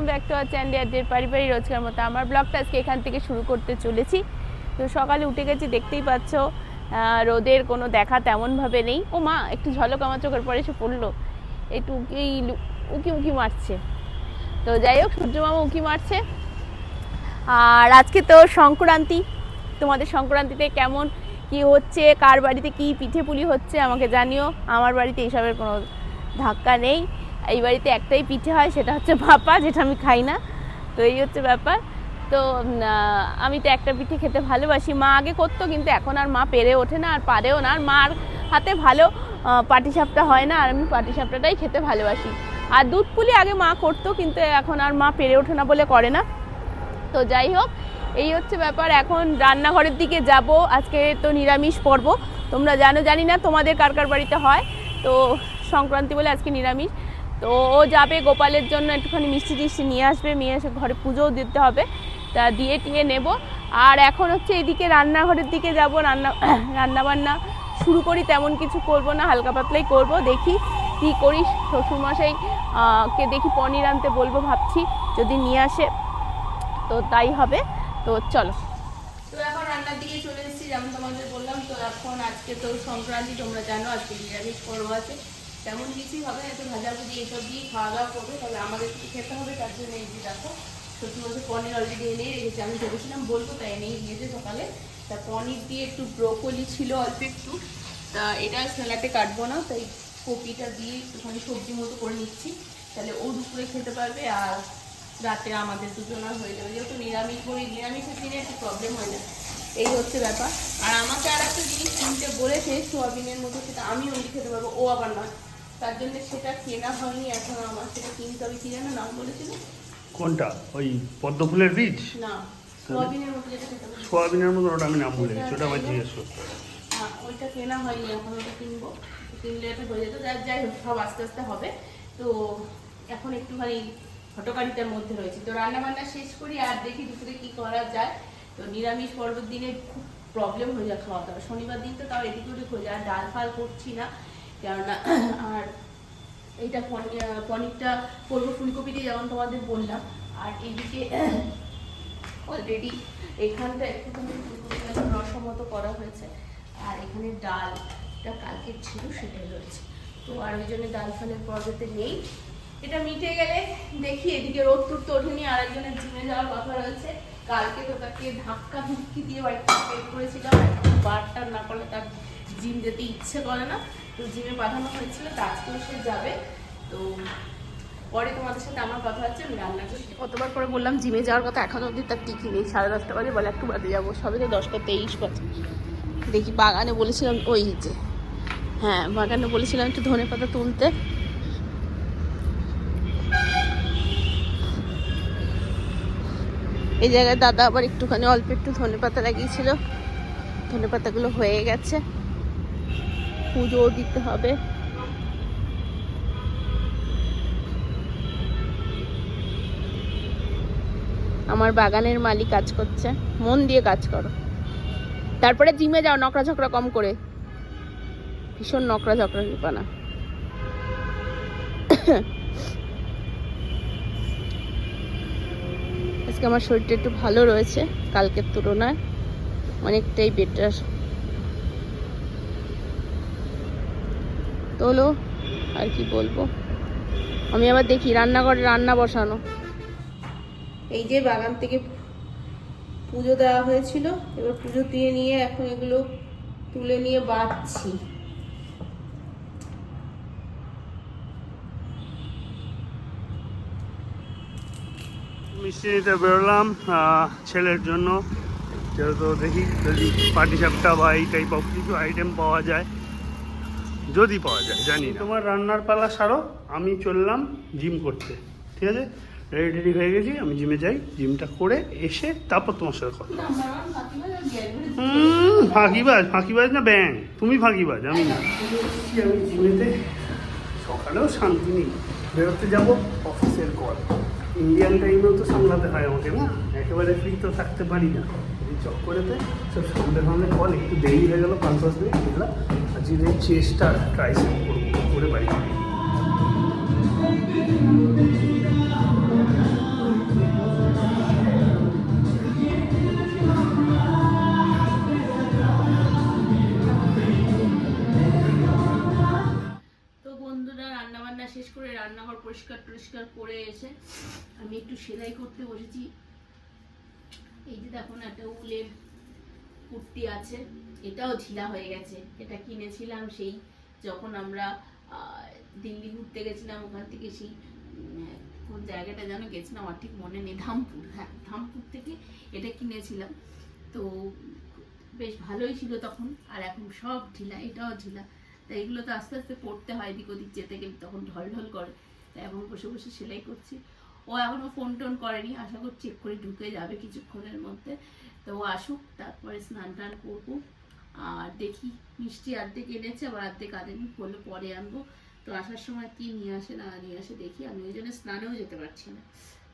Back to our channel পারিবারিক রোজকার মতো আমার ব্লগটা আজকে এখান থেকে শুরু করতে চলেছি। তো সকালে উঠে গেছি, দেখতেই পাচ্ছ রোদের কোনো দেখা তেমনভাবে নেই। ও মা, একটু ঝলক আমার চোখের পরে এসে পড়লো, একটু উকি উকি মারছে। তো যাই হোক, সূর্য মামা উকি মারছে। আর আজকে তো সংক্রান্তি, তোমাদের সংক্রান্তিতে কেমন কি হচ্ছে, কার বাড়িতে কি পিঠে পুলি হচ্ছে আমাকে জানিও। আমার বাড়িতে এইসবের কোনো ধাক্কা নেই। এই বাড়িতে একটাই পিঠে হয়, সেটা হচ্ছে ভাপা, যেটা আমি খাই না। তো এই হচ্ছে ব্যাপার। তো আমি তো একটা পিঠে খেতে ভালোবাসি। মা আগে করতো, কিন্তু এখন আর মা পেরে ওঠে না, আর পারেও না। আর মার হাতে ভালো পাটিসাপটা হয় না, আর আমি পাটিসাপটাটাই খেতে ভালোবাসি। আর দুধ পুলি আগে মা করতো, কিন্তু এখন আর মা পেরে ওঠে না বলে করে না। তো যাই হোক, এই হচ্ছে ব্যাপার। এখন রান্নাঘরের দিকে যাব। আজকে তো নিরামিষ পর্ব, তোমরা জানি না তোমাদের কার কার বাড়িতে হয়। তো সংক্রান্তি বলে আজকে নিরামিষ। তো ও যাবে গোপালের জন্য একটুখানি মিষ্টি টিষ্টি নিয়ে আসবে, নিয়ে এসে ঘরে পুজোও দিতে হবে, তা দিয়ে টিয়ে নেব। আর এখন হচ্ছে এদিকে রান্নাঘরের দিকে যাব। রান্নাবান্না শুরু করি, তেমন কিছু করব না, হালকা পাতলাই করব। দেখি কী করি, শ্বশুরমশাই কে দেখি পনির আনতে বলবো ভাবছি, যদি নিয়ে আসে তো তাই হবে। তো চলো, তো এখন রান্নার দিকে চলে এসেছি, যেমন তোমাদের বললাম। তো এখন আজকে তো সংক্রান্তি, তোমরা জানো আজকে নিরামিষ পর্ব আছে। তেমন কিছুই হবে না, একটু ভাজাভুজি এসব দিয়ে খাওয়া দাওয়া করবে। তবে আমাদের কিছু খেতে হবে, তার জন্য এই যে দেখো শ্বশুরমশাই পনির অলরেডি এনেই রেখেছে। আমি ভেবেছিলাম বলবো, তাই এনেই দিয়েছে সকালে। তা পনির দিয়ে একটু ব্রোকলি ছিল অল্প একটু, তা এটা স্যালাডে কাটবো না, তাই কপিটা দিয়ে একটুখানি সবজি মতো করে নিচ্ছি। তাহলে ও দুপুরে খেতে পারবে, আর রাতে আমাদের দুজনের হয়ে যাবে। যেহেতু নিরামিষ বলি, নিরামিষের দিনে একটু প্রবলেম হয় না, এই হচ্ছে ব্যাপার। আর আমাকে আর একটা জিনিস কিনতে বলেছে সোয়াবিনের মতো, সেটা আমি ওই খেতে পারবো, ও আবার নয়। তার জন্য সেটা কেনা হয়নি এখন, আমার সেটা কিনতে হবে। কি জানো নাম বলেছিল? কোনটা? ওই পদ্ম ফুলের বীজ না, সোয়াবিনের মতো যেটা খেতে পারবো। সোয়াবিনের মতো, ওটা আমি নাম ভুলে গেছি, ওটা আবার জিজ্ঞেস করতে হবে। হ্যাঁ, ওইটা কেনা হয়নি এখন, ওটা কিনবো। কিনলে এটা হয়ে যেত। যাই হোক, সব আস্তে আস্তে হবে। তো এখন একটুখানি হটকারিতার মধ্যে রয়েছে। তো রান্না বান্না শেষ করি, আর দেখি দুপুরে কি করা যায়। তো নিরামিষ পর্বের দিনে খুব প্রবলেম হয়ে যায় খাওয়া দাওয়া। শনিবার দিন তো তাও এদিক ওদিক হয়ে যায়। আর ডাল ফাল করছি না, কেননা আর এইটা পনিরটা করবো ফুলকপি দিয়ে, যেমন তোমাদের বললাম। আর এইদিকে অলরেডি এখানটা একটুখানি রসম মতো করা হয়েছে, আর এখানে ডালটা কালকে ছিল সেটাই রয়েছে। তো আর ওই জন্য ডাল ফালের পর্বতে নেই। এটা মিটে গেলে দেখি। এদিকে রোদ টুদ তো ওঠেনি, আর একজনের জিমে যাওয়ার কথা রয়েছে। কালকে তো তাকে ধাক্কা ধুক্কি দিয়ে বাড়িতে বের করেছিলাম, বারটা না করলে তার জিম যেতে ইচ্ছে করে না। তো জিমে পাঠানো হয়েছিল, তো আজকেও সে যাবে। তো পরে তোমাদের সাথে আমার কথা হচ্ছে। আমি রান্না করি। কতবার করে বললাম জিমে যাওয়ার কথা, এখনো অবধি তার টিকি নেই। 10:30 বাজে, বলে একটু বাদে যাবো। সবে তো 10:23 বাজে। দেখি, বাগানে বলেছিলাম, ওই যে হ্যাঁ বাগানে বলেছিলাম একটু ধনেপাতা তুলতে। এই জায়গায় দাদা আবার একটুখানি অল্প একটু ধনেপাতা লাগিয়েছিল, ধনেপাতাগুলো হয়ে গেছে, পুজোও দিতে হবে। আমার বাগানের মালিক কাজ করছে, মন দিয়ে কাজ করো। তারপরে জিমে যাও, নকরা ঝকরা কম করে। ভীষণ নকরা ঝকরা কৃপানা। আজকে আমার শরীরটা একটু ভালো রয়েছে, কালকের তুলনায় অনেকটাই বেটার। তোলো, আর কি বলবো। আমি আবার দেখি রান্নাঘরে রান্না বসানো। এই যে বাগান থেকে পুজো দেওয়া হয়েছিল, এবার পুজো দিয়ে নিয়ে এখন এগুলো তুলে নিয়ে বাঁধছি। মিষ্টি নিতে বেরোলাম ছেলের জন্য। যেহেতু দেখি যদি পাটিসাপটা বা এই টাইপ অফ কিছু আইটেম পাওয়া যায়, যদি পাওয়া যায় জানি না। তোমার রান্নার পালা সারো, আমি চললাম জিম করতে, ঠিক আছে? রেডি হয়ে গেছি, আমি জিমে যাই, জিমটা করে এসে তারপর তোমার সাথে কথা। ফাঁকিবাজ না ব্যাং, তুমি ফাঁকিবাজ, আমি না। আমি জিমেতে সকালেও শান্তি নেই, বেরোতে যাবো অফিসের কল। ইন্ডিয়ান টাইমেও তো সামলাতে হয় আমাকে, না একেবারে ফ্রি তো থাকতে পারি না। এই চক্করেতে সব সামনে কল, একটু দেরি হয়ে গেলো 5-10 মিনিট বুঝলাম। আজকে চেষ্টা ট্রাইসেপ করবো করে বাড়ি। শেষ করে রান্নাঘর পরিষ্কার টরিষ্কার করে এসে আমি একটু সেলাই করতে বসেছি। এই যে দেখুন একটা উলের কুর্তি আছে, এটাও ঢিলা হয়ে গেছে। এটা কিনেছিলাম সেই যখন আমরা দিল্লি ঘুরতে গেছিলাম, ওখান থেকে সেই কোন জায়গাটা যেন গেছিলাম আমার ঠিক মনে নেই, ধামপুর, হ্যাঁ ধামপুর থেকে এটা কিনেছিলাম। তো বেশ ভালোই ছিল তখন, আর এখন সব ঢিলা, এটাও ঢিলা। তাই এগুলো তো আস্তে আস্তে পড়তে হয়, এদিক ওদিক যেতে গেলে তখন ঢল ঢল করে। তাই এখন বসে বসে সেলাই করছি। ও এখনও ফোন টোন করেনি, আশা করছি এক্ষুনি ঢুকে যাবে কিছুক্ষণের মধ্যে। তো ও আসুক, তারপরে স্নান টান করবো। আর দেখি মিষ্টি অর্ধেক এনেছে, আবার অর্ধেক আনেনি, বললে পরে আনবো। তো আসার সময় কি নিয়ে আসে না নিয়ে আসে দেখি। আমি ওই জন্য স্নানেও যেতে পারছি না,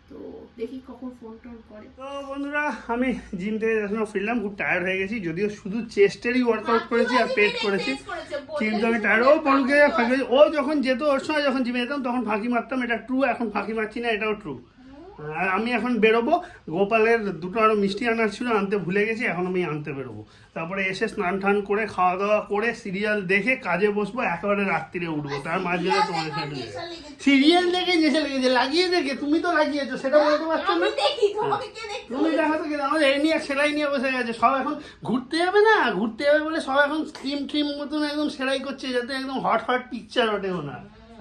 তো দেখি কখন ফোন টোন করে। তো বন্ধুরা, আমি জিম থেকে যখন ফিরলাম খুব টায়ার্ড হয়ে গেছি, যদিও শুধু চেস্টেরই ওয়ার্কআউট করেছি আর পেট করেছি, কিন্তু আমি টায়ার্ড। ও পলকে ফাঁকি, ও যখন যেত ওর সময় যখন জিমে যেতাম তখন ফাঁকি মারতাম, এটা ট্রু। এখন ফাঁকি মারছি না, এটাও ট্রু। আর আমি এখন বেরোবো, গোপালের দুটো আরো মিষ্টি আনার ছিল, আনতে ভুলে গেছি, এখন আমি আনতে বেরোবো। তারপরে এসে স্নান টান করে খাওয়া দাওয়া করে সিরিয়াল দেখে কাজে বসবো, একেবারে রাত্রিরে উঠবো। তার মাঝখানে তোমার সাথে সিরিয়াল দেখে যেসে লেগেছে, লাগিয়ে দেখে তুমি তো লাগিয়েছো, সেটা বলতে পারছো না। তুমি দেখাতো কি আমাদের এই নিয়ে সেলাই নিয়ে বসে গেছে সব। এখন ঘুরতে যাবে না, ঘুরতে যাবে বলে সব এখন স্ট্রিম ট্রিম মতন একদম সেলাই করছে, যাতে একদম হট হট পিকচার ওঠেও না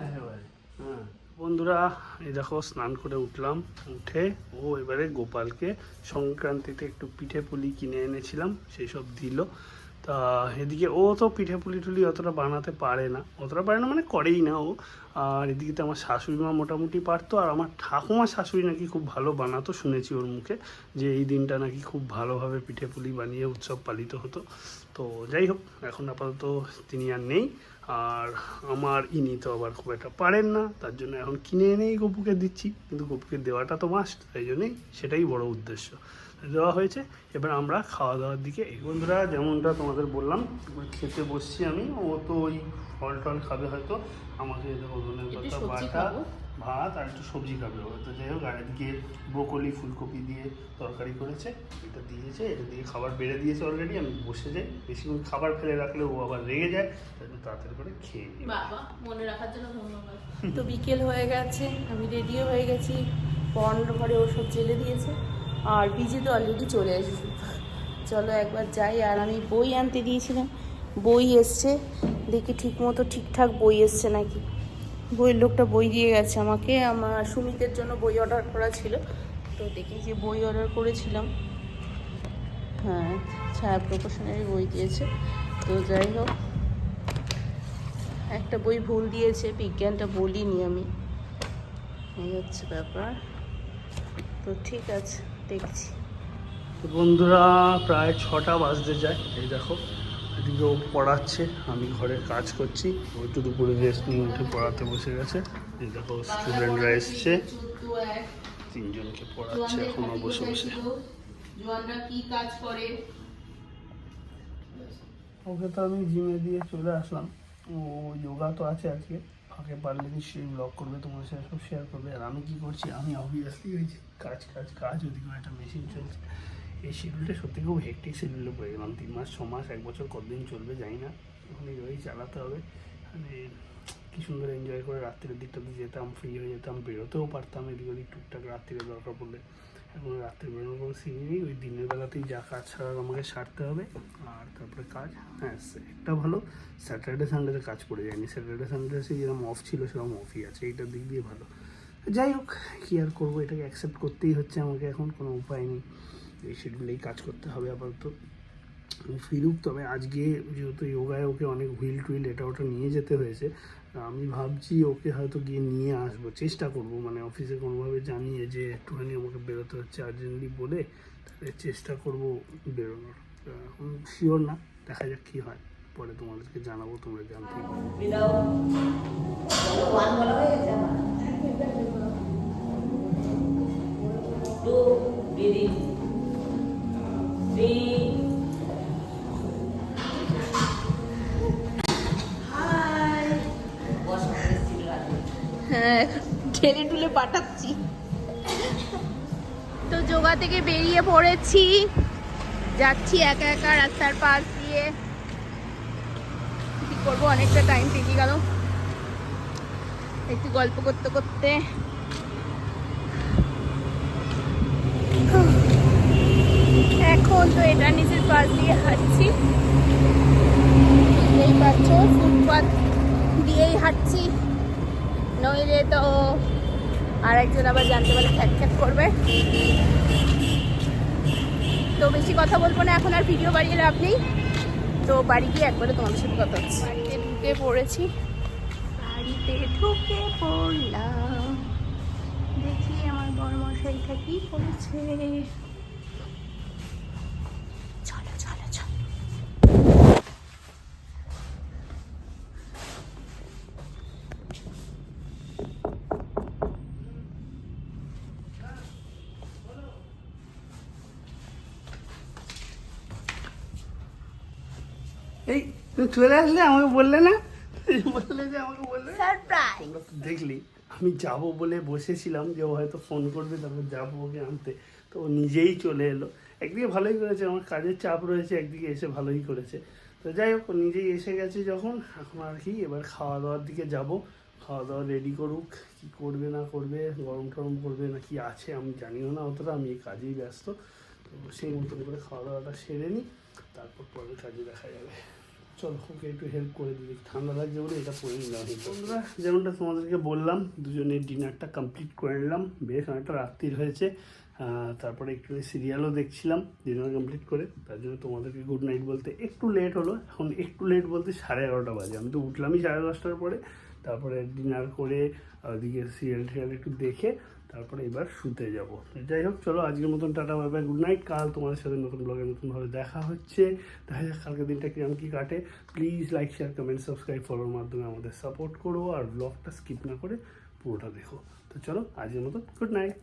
একেবারে। হ্যাঁ বন্ধুরা, এই দেখো স্নান করে উঠলাম, উঠে ও এবারে গোপালকে সংক্রান্তিতে একটু পিঠে পুলি কিনে এনেছিলাম, সেই সব দিল। তা এদিকে ও তো পিঠে পুলি টুলি অতটা বানাতে পারে না, মানে করেই না ও। আর এদিকে তো আমার শাশুড়ি মা মোটামুটি পারতো, আর আমার ঠাকুমা শাশুড়ি নাকি খুব ভালো বানাতো, শুনেছি ওর মুখে যে এই দিনটা নাকি খুব ভালোভাবে পিঠে পুলি বানিয়ে উৎসব পালিত হতো। তো যাই হোক, এখন আপাতত তিনি আর নেই। আর আমার ইনি তো আবার খুব একটা পারেন না, তার জন্য এখন কিনে এনেই গপুকে দিচ্ছি, কিন্তু গপুকে দেওয়াটা তো মাস্ট, তাই জন্যই সেটাই বড় উদ্দেশ্য। দেওয়া হয়েছে, এবার আমরা খাওয়া দাওয়ার দিকে। এই বন্ধুরা, যেমনটা তোমাদের বললাম, খেতে বসছি আমি। ও তো ওই ফল টল খাবে হয়তো, আমাকে ধনের কথা বাটা ভাত আর একটু সবজি খাবে হয়তো। যাই হোক, আর এদিকে ব্রোকলি ফুলকপি দিয়ে তরকারি করেছে, এটা দিয়েছে, এটা দিয়ে খাবার বেড়ে দিয়েছে অলরেডি। আমি বসে যাই, বেশিক্ষণ খাবার ফেলে রাখলে ও আবার রেগে যায়, তাই তাড়াতাড়ি করে খেয়ে নিই। বাবা, মনে রাখার জন্য ধন্যবাদ। তো বিকেল হয়ে গেছে, আমি রেডিও হয়ে গেছি, পনেরো ঘরে ওষুধ জেলে দিয়েছে, আর বিজি তো অলরেডি চলে এসেছে। চলো একবার যাই। আর আমি বই আনতে দিয়েছিলাম, বই এসছে, দেখি ঠিক মতো ঠিকঠাক বই এসছে নাকি। বইয়ের লোকটা বই দিয়ে গেছে আমাকে, আমার সুমিতের জন্য বই অর্ডার করা ছিল। তো দেখি যে বই অর্ডার করেছিলাম, হ্যাঁ ছায়া প্রকাশনেরই বই দিয়েছে। তো যাই হোক, একটা বই ভুল দিয়েছে, বিজ্ঞানটা বলিনি আমি, এই হচ্ছে ব্যাপার। তো ঠিক আছে, দেখছি। তো বন্ধুরা, প্রায় 6টা বাজতে যায়। এই দেখো, এদিকে ও পড়াচ্ছে, আমি ঘরে কাজ করছি। ও একটু দুপুরে রেস্ট নিয়ে উঠে পড়াতে বসে গেছে। এই দেখো, স্টুডেন্টরা এসছে, 3জনকে পড়াচ্ছে এখনো বসে বসে। কি কাজ করে? ওকে তো আমি জিমে দিয়ে চলে আসলাম। ও যোগা তো আছে আজকে, ফাঁকে পারলে নিশ্চয়ই ব্লগ করবে, তোমার সাথে সব শেয়ার করবে। আর আমি কি করছি, আমি অবভিয়াসলি ওই যে কাজ ওদিকে একটা মেশিন চলছে। এই শিডিউলটা সত্যি খুব হেক্টিক শিডিউলে পড়ে গেলাম। 3 মাস 6 মাস 1 বছর কতদিন চলবে জানি না, এখন এইভাবেই চালাতে হবে। মানে কি সুন্দর এনজয় করে রাত্রের দিকটাতে যেতাম, ফ্রি হয়ে যেতাম, বেরোতেও পারতাম এদিক ওদিক টুকটাক রাত্রিরে দরকার পড়লে। এখন রাত্রে বেরোনোর কোনো সিন নেই, ওই দিনের বেলাতেই যা কাজ ছাড়ার আমাকে সারতে হবে। আর তারপরে কাজ, হ্যাঁ একটা ভালো, স্যাটারডে সানডেতে কাজ পড়ে যায়নি। স্যাটারডে সানডে সে যেরকম অফ ছিল সেরকম অফই আছে, এইটার দিক দিয়ে ভালো। যাই হোক, কী আর করবো, এটাকে অ্যাকসেপ্ট করতেই হচ্ছে আমাকে, এখন কোনো উপায় নেই। এই শিডিউলেই কাজ করতে হবে আপাতত। ফিরুক, তবে আজকে যেহেতু যোগায় ওকে অনেক হুইল টুইল এটা ওটা নিয়ে যেতে হয়েছে, আমি ভাবছি ওকে হয়তো গিয়ে নিয়ে আসবো, চেষ্টা করব। মানে অফিসে কোনোভাবে জানিয়ে যে একটুখানি আমাকে বেরোতে হচ্ছে আর্জেন্টলি বলে, তাহলে চেষ্টা করব বেরোনোর। এখন শিওর না, দেখা যাক কী হয়, পরে তোমাদেরকে জানাবো, তোমরা জানতেই পারো। হ্যাঁ, ঠেলে টুলে পাঠাচ্ছি। তো যোগা থেকে বেরিয়ে পড়েছি, যাচ্ছি একা একা রাস্তার পাশ দিয়ে। কি করবো, অনেকটা টাইম পেরিয়ে গেল। একটু গল্প করতে করতে এখন তো এটা নিচের পাশ দিয়ে হাঁটছি, এই পাচ্ছ ফুটপাথ দিয়েই হাঁটছি, নইলে তো আর একজন আবার জানতে পারলে খ্যাট করবে। তো বেশি কথা বলবো না এখন, আর ভিডিও বাড়িয়ে লাভ নেই। তো বাড়ি গিয়ে একবারে তোমাদের সাথে কথা হচ্ছে। বাড়িতে ঢুকে পড়েছি, বাড়িতে ঢুকে পড়লাম, দেখি আমার বড়মশাইটা কি করেছে। চলো চলো চলো। এই তুমি চলে আসলে, আমাকে বললে না? বললে যে আমাকে বললে সারপ্রাইজ। তোমরা তো দেখলি আমি যাব বলে বসেছিলাম যে ও হয়তো ফোন করবে, তারপর যাবো ওকে আনতে, তো ও নিজেই চলে এলো। একদিকে ভালোই করেছে, আমার কাজের চাপ রয়েছে, একদিকে এসে ভালোই করেছে। তো যাই হোক, ও নিজেই এসে গেছে যখন, এখন আর কি এবার খাওয়া দাওয়ার দিকে যাব। খাওয়া দাওয়া রেডি করুক, কী করবে না করবে, গরম টরম করবে না কি আছে আমি জানিও না অতটা, আমি এই কাজেই ব্যস্ত। তো সেই মতন করে খাওয়া দাওয়াটা সেরে নিই, তারপর পরের কাজে দেখা যাবে। চলো ওকে একটু হেল্প করে দিই, ঠান্ডা লাগছে বলে এটা পরে নিলাম। বন্ধুরা, যেমনটা তোমাদেরকে বললাম, দুজনের ডিনারটা কমপ্লিট করে নিলাম, বেশ অনেকটা রাত্রির হয়েছে। তারপরে একটু সিরিয়ালও দেখছিলাম ডিনার কমপ্লিট করে, তার জন্য তোমাদেরকে গুড নাইট বলতে একটু লেট হলো। এখন একটু লেট বলতে 11:30 বাজে, আমি তো উঠলামই 10:30টার পরে। তারপরে ডিনার করে ওদিকে সিরিয়াল টিরিয়াল একটু দেখে তারপরে এবার শুতে যাব। যাই হোক, চলো আজকের মতন tata, bye bye, good night. কাল তোমাদের সাথে নতুন ব্লগে নতুনভাবে দেখা হচ্ছে। দেখা যাক কালকে দিনটা কিরকম কী কাটে। Please like, share, comment, subscribe, ফলোর মাধ্যমে আমাদের সাপোর্ট করো, আর ব্লগটা স্কিপ না করে পুরোটা দেখো। তো চলো আজকের মতন গুড নাইট।